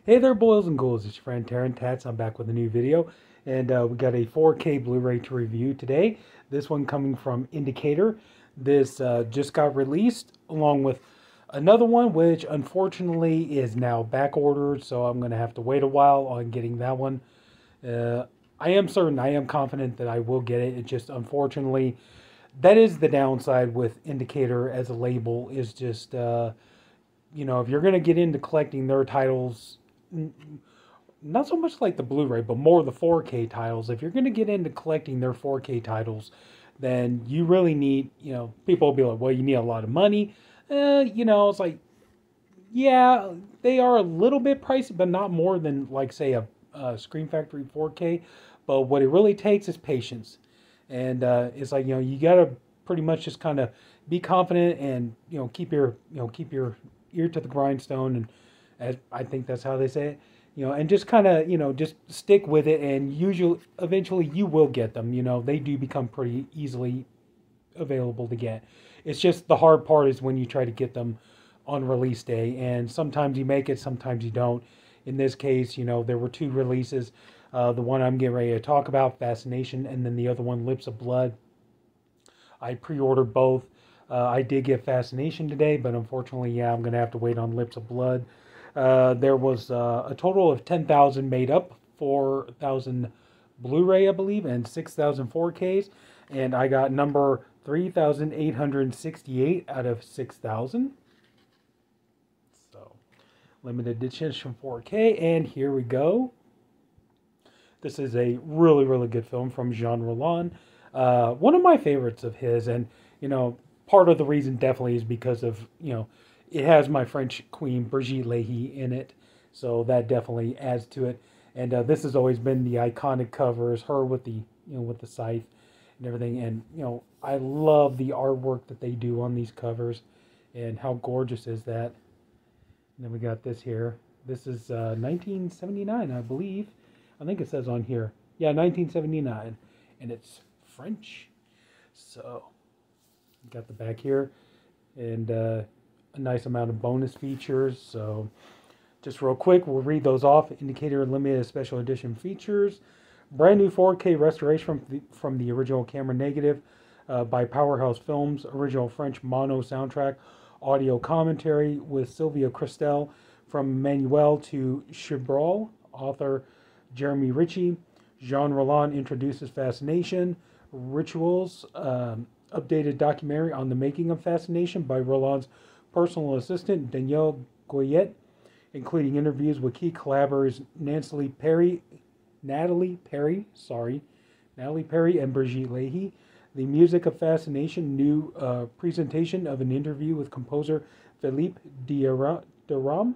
Hey there, boys and ghouls. It's your friend Taryn Tats. I'm back with a new video, and we got a 4K Blu-ray to review today. This one coming from Indicator. This just got released along with another one, which unfortunately is now back ordered, so I'm going to have to wait a while on getting that one. Uh, I am confident that I will get it. It just unfortunately, that is the downside with Indicator as a label. Is just if you're going to get into collecting their titles, not so much like the Blu-ray, but more the 4K titles. If you're going to get into collecting their 4K titles, then you really need, people will be like, well, you need a lot of money. It's like, yeah, they are a little bit pricey, but not more than, like, say, a Scream Factory 4K. But what it really takes is patience. And it's like, you got to pretty much just kind of be confident and, keep your ear to the grindstone. And as I think that's how they say it, and just kind of, just stick with it. And usually, eventually, you will get them. They do become pretty easily available to get. It's just the hard part is when you try to get them on release day, and sometimes you make it, sometimes you don't. In this case, there were two releases. The one I'm getting ready to talk about, Fascination, and then the other one, Lips of Blood. I pre-ordered both. I did get Fascination today, but unfortunately, yeah, I'm going to have to wait on Lips of Blood. There was a total of 10,000 made up, 4,000 Blu-ray, I believe, and 6,000 4Ks. And I got number 3,868 out of 6,000. So, limited edition 4K, and here we go. This is a really, really good film from Jean Rollin. One of my favorites of his, and, part of the reason definitely is because of, it has my French queen, Brigitte Lahaie, in it. So that definitely adds to it. And this has always been the iconic covers, her with the, with the scythe and everything. And, I love the artwork that they do on these covers. And how gorgeous is that? And then we got this here. This is 1979, I believe. I think it says on here. Yeah, 1979. And it's French. So, got the back here. And a nice amount of bonus features. So, just real quick, we'll read those off. Indicator limited special edition features. Brand new 4K restoration from the original camera negative by Powerhouse Films. Original French mono soundtrack. Audio commentary with Sylvia Christel from Manuel to Chibral. Author Jeremy Ritchie. Jean Rollin introduces Fascination. Rituals. Updated documentary on the making of Fascination by Rollin's personal assistant Danielle Goyette, including interviews with key collaborators Natalie Perry, and Brigitte Lahaie. The music of Fascination, new presentation of an interview with composer Philippe Deram.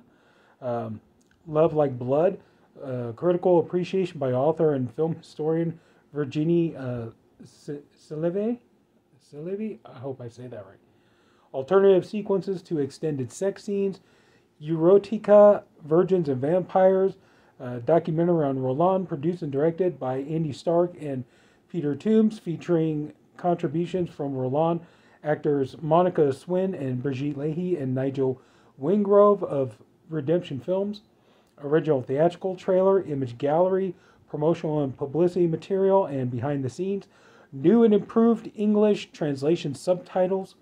Love Like Blood, critical appreciation by author and film historian Virginie Silive. I hope I say that right. Alternative sequences to extended sex scenes. Erotica, Virgins and Vampires, documentary on Rollin, produced and directed by Andy Stark and Peter Toombs, featuring contributions from Rollin actors Monica Swin and Brigitte Lahaie and Nigel Wingrove of Redemption Films. Original theatrical trailer, image gallery, promotional and publicity material, and behind the scenes. New and improved English translation subtitles.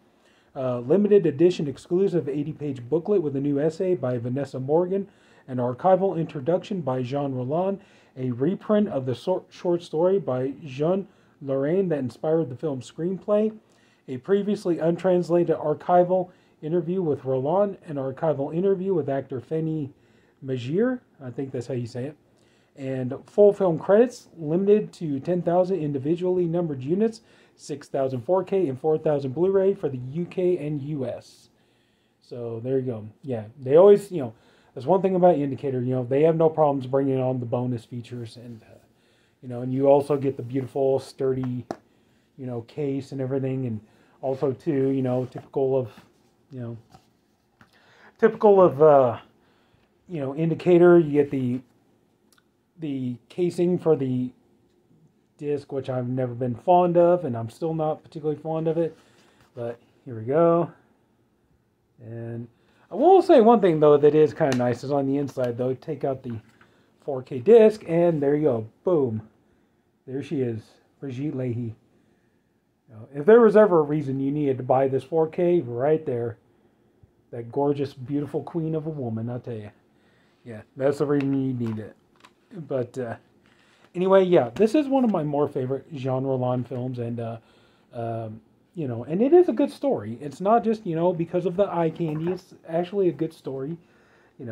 Limited edition exclusive 80-page booklet with a new essay by Vanessa Morgan. An archival introduction by Jean Rollin. A reprint of the short story by Jean Lorraine that inspired the film's screenplay. A previously untranslated archival interview with Rollin. An archival interview with actor Feni Majir. I think that's how you say it. And full film credits, limited to 10,000 individually numbered units, 6,000 4K and 4,000 Blu-ray for the UK and US. So there you go. Yeah, they always, that's one thing about Indicator, they have no problems bringing on the bonus features. And, and you also get the beautiful, sturdy, case and everything. And also, too, typical of Indicator, you get the casing for the disc, which I've never been fond of, and I'm still not particularly fond of it. But here we go. And I will say one thing though that is kind of nice is on the inside though. Take out the 4K disc, and there you go. Boom. There she is, Brigitte Lahaie. If there was ever a reason you needed to buy this 4K, right there. That gorgeous, beautiful queen of a woman, I'll tell you. Yeah, that's the reason you need it. But anyway, yeah, this is one of my more favorite Jean Rollin films, and you know, and it is a good story. It's not just, you know, because of the eye candy. It's actually a good story, you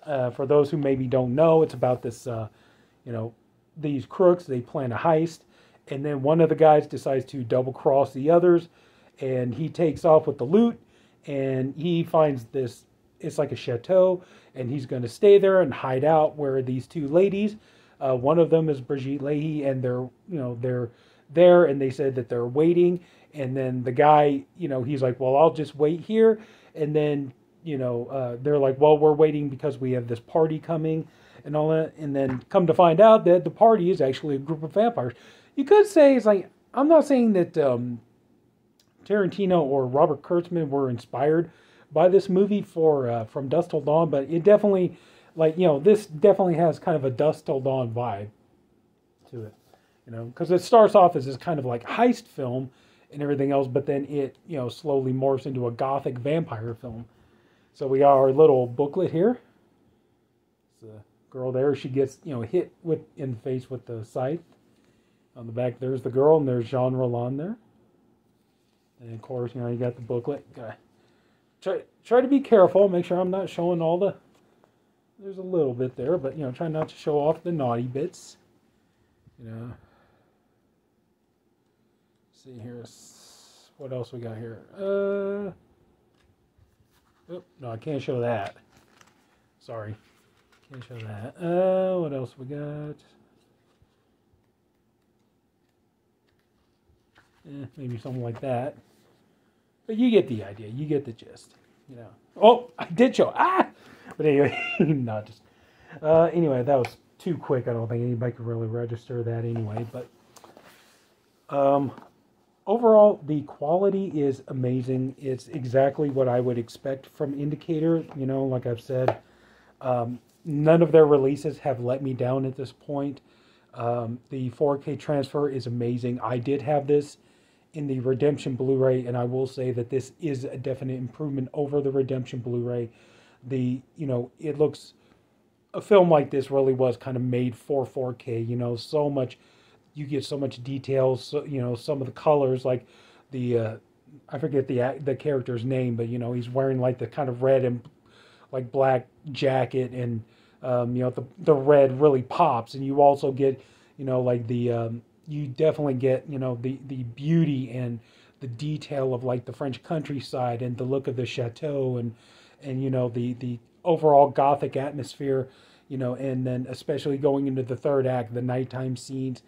know. For those who maybe don't know, it's about this, you know, these crooks. They plan a heist, and then one of the guys decides to double cross the others, and he takes off with the loot, and he finds this. It's like a chateau, and he's going to stay there and hide out where these two ladies. One of them is Brigitte Lahaie, and they're, you know, they're there, and they said that they're waiting. And then the guy, you know, he's like, well, I'll just wait here. And then, you know, they're like, well, we're waiting because we have this party coming and all that. And then come to find out that the party is actually a group of vampires. You could say, it's like, I'm not saying that Tarantino or Robert Kurtzman were inspired by this movie for From Dusk Till Dawn, but it definitely, like, you know, this definitely has kind of a Dusk Till Dawn vibe to it, you know, because it starts off as this kind of like heist film and everything else, but then it, you know, slowly morphs into a gothic vampire film. So we got our little booklet here. It's a girl there. She gets, you know, hit in the face with the scythe. On the back, there's the girl, and there's Jean Rollin there. And of course, you know, you got the booklet. Try to be careful. Make sure I'm not showing all the... There's a little bit there, but, you know, try not to show off the naughty bits. You know. Let's see here. What else we got here? Oh, no, I can't show that. Sorry. Can't show that. What else we got? Maybe something like that. But you get the idea. You get the gist. You know. Oh, I did show. But anyway, not just. Anyway, that was too quick. I don't think anybody could really register that anyway. But overall, the quality is amazing. It's exactly what I would expect from Indicator. You know, like I've said, none of their releases have let me down at this point. The 4K transfer is amazing. I did have this in the Redemption Blu-ray, and I will say that this is a definite improvement over the Redemption Blu-ray. You know, it looks, a film like this really was kind of made for 4K, you know, so much, you get so much detail, so, you know, some of the colors, like the, I forget the character's name, but, you know, he's wearing like the kind of red and like black jacket, and, you know, the red really pops, and you also get, you know, like the, you definitely get, you know, the beauty and the detail of like the French countryside and the look of the chateau, and you know, the overall gothic atmosphere, you know, and then especially going into the third act, the nighttime scenes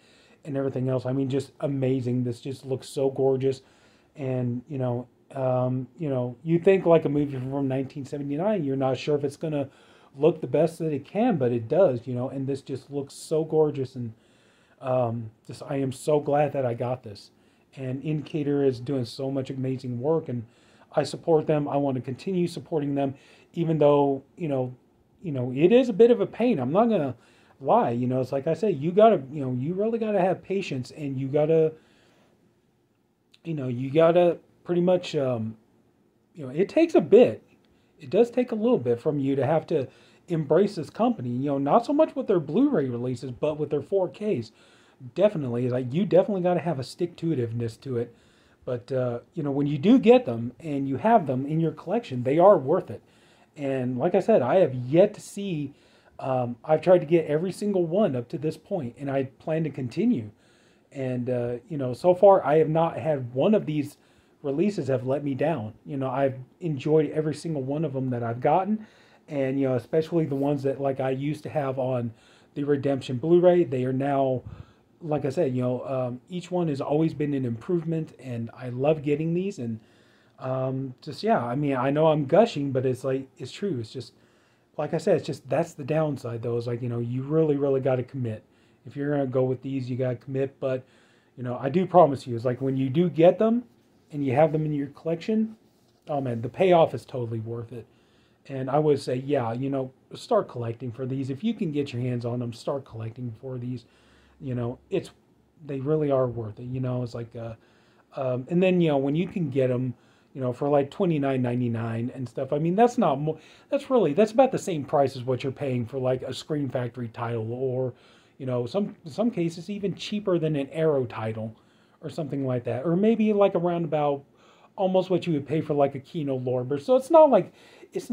and everything else. I mean, just amazing. This just looks so gorgeous. And, you know, you think like a movie from 1979, you're not sure if it's going to look the best that it can, but it does, you know, and this just looks so gorgeous. And just, I am so glad that I got this. And Indicator is doing so much amazing work, and I support them. I want to continue supporting them, even though, you know, it is a bit of a pain. I'm not going to lie. You know, it's like I say, you got to, you know, you really got to have patience, and you got to, you know, you got to pretty much, you know, it takes a bit. It does take a little bit from you to have to embrace this company, you know, not so much with their Blu-ray releases, but with their 4Ks. Definitely, like, you definitely got to have a stick-to-itiveness to it. But, you know, when you do get them and you have them in your collection, they are worth it. And like I said, I have yet to see, I've tried to get every single one up to this point, and I plan to continue. And, you know, so far I have not had one of these releases have let me down. You know, I've enjoyed every single one of them that I've gotten. And, you know, especially the ones that, like, I used to have on the Redemption Blu-ray, they are now, like I said, you know, each one has always been an improvement, and I love getting these. And just, yeah, I mean, I know I'm gushing, but it's like, it's true. It's just, like I said, it's just, that's the downside, though. It's like, you know, you really, really got to commit. If you're going to go with these, you got to commit. But, you know, I do promise you, it's like when you do get them and you have them in your collection, oh man, the payoff is totally worth it. And I would say, yeah, you know, start collecting for these. If you can get your hands on them, start collecting for these. You know, they really are worth it. You know, it's like, and then, you know, when you can get them, you know, for like $29.99 and stuff. I mean, that's not more. That's about the same price as what you're paying for like a Screen Factory title, or, you know, some cases even cheaper than an Arrow title, or something like that, or maybe like around about almost what you would pay for like a Kino Lorber. So it's not like it's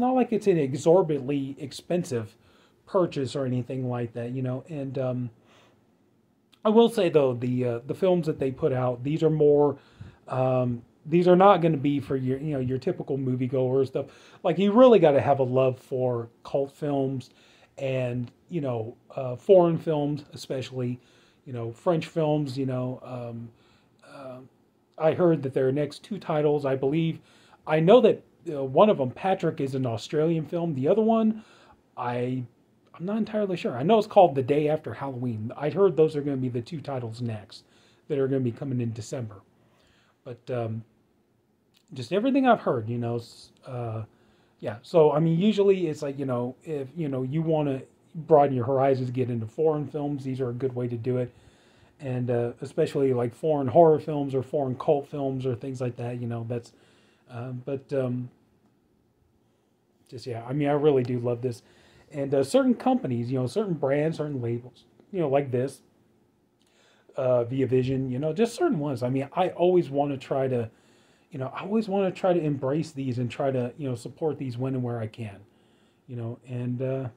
an exorbitantly expensive purchase or anything like that, you know. And I will say though, the films that they put out, these are more. These are not going to be for your, you know, your typical moviegoer stuff. Like, you really got to have a love for cult films, and, you know, foreign films, especially, you know, French films. You know, I heard that their next two titles, I believe, I know that one of them, Patrick, is an Australian film. The other one, I'm not entirely sure. I know it's called The Day After Halloween. I heard those are going to be the two titles next that are going to be coming in December. But just everything I've heard, you know, yeah. So I mean, usually it's like, you know, if you know you want to broaden your horizons, get into foreign films, these are a good way to do it. And especially like foreign horror films or foreign cult films or things like that, you know. That's but just, yeah, I mean, I really do love this. And certain companies, you know, certain brands, certain labels, you know, like this, Via Vision, you know, just certain ones. I mean, I always want to try to, you know, I always want to try to embrace these and try to, you know, support these when and where I can, you know. And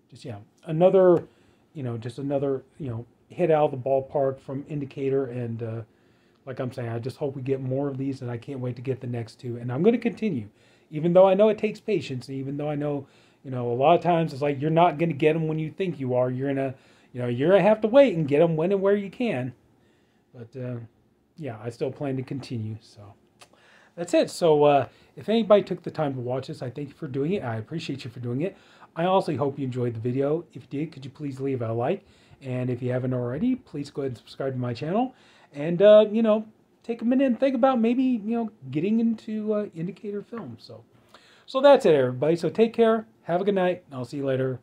just, yeah, another, you know, just another, you know, hit out of the ballpark from Indicator. And like I'm saying, I just hope we get more of these, and I can't wait to get the next two. And I'm going to continue, even though I know it takes patience, and even though I know, you know, a lot of times it's like you're not going to get them when you think you are. You're gonna, you know, you're gonna have to wait and get them when and where you can. But yeah, I still plan to continue. So that's it. So if anybody took the time to watch this, I thank you for doing it. I appreciate you for doing it. I also hope you enjoyed the video. If you did, could you please leave a like? And if you haven't already, please go ahead and subscribe to my channel. And, you know, take a minute and think about maybe, you know, getting into Indicator films. So that's it, everybody. So take care. Have a good night. I'll see you later.